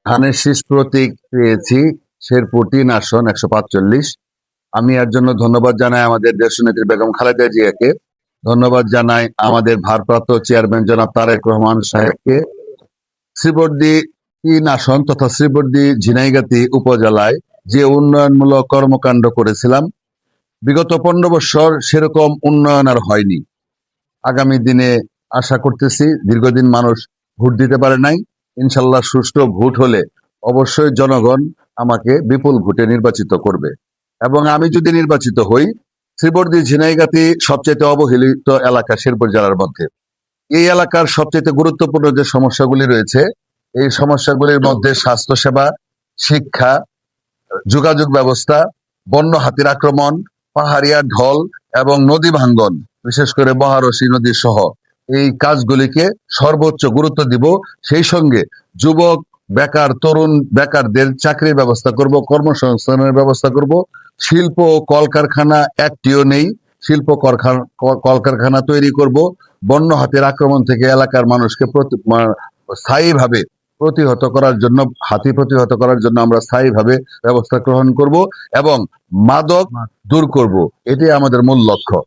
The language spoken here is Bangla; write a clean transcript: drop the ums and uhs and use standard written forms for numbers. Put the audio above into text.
ধানের শীষ প্রতীক পেয়েছি শেরপুর ৩ আসন ১৪৫। আমি এর জন্য ধন্যবাদ জানাই আমাদের দেশনেত্রী বেগম খালেদা জিয়াকে, ধন্যবাদ জানাই আমাদের ভারপ্রাপ্ত চেয়ারম্যান জনাব তারেক রহমান সাহেবকে। শ্রীবর্দী ৩ আসন তথা শ্রীবর্দী ঝিনাইগাতি উপজেলায় যে উন্নয়নমূলক কর্মকাণ্ড করেছিলাম, বিগত ১৫ বছর সেরকম উন্নয়ন আর হয়নি। আগামী দিনে আশা করতেছি, দীর্ঘদিন মানুষ ভোট দিতে পারে নাই, ইনশাল্লাহ সুষ্ঠু ভোট হলে অবশ্যই জনগণ আমাকে বিপুল ভোটে নির্বাচিত করবে। এবং আমি যদি নির্বাচিত হই, শ্রীবর্দী ঝিনাইগাতি সবচেয়ে অবহেলিত এলাকা শেরপুর জেলার মধ্যে। এই এলাকার সবচেয়ে গুরুত্বপূর্ণ যে সমস্যাগুলি রয়েছে, এই সমস্যাগুলির মধ্যে স্বাস্থ্যসেবা, শিক্ষা, যোগাযোগ ব্যবস্থা, বন্য হাতির আক্রমণ, পাহাড়িয়া ঢল এবং নদী ভাঙ্গন, বিশেষ করে মহারশী নদী সহ এই কাজগুলিকে সর্বোচ্চ গুরুত্ব দিব। সেই সঙ্গে যুবক, বেকার, তরুণ বেকারদের চাকরির ব্যবস্থা করব, কর্মসংস্থানের ব্যবস্থা করব। শিল্প ও কলকারখানা একটিও নেই, শিল্প কলকারখানা তৈরি করব। বন্য হাতির আক্রমণ থেকে এলাকার মানুষকে স্থায়ীভাবে প্রতিহত করার জন্য, হাতি প্রতিহত করার জন্য আমরা স্থায়ীভাবে ব্যবস্থা গ্রহণ করব এবং মাদক দূর করব। এটি আমাদের মূল লক্ষ্য।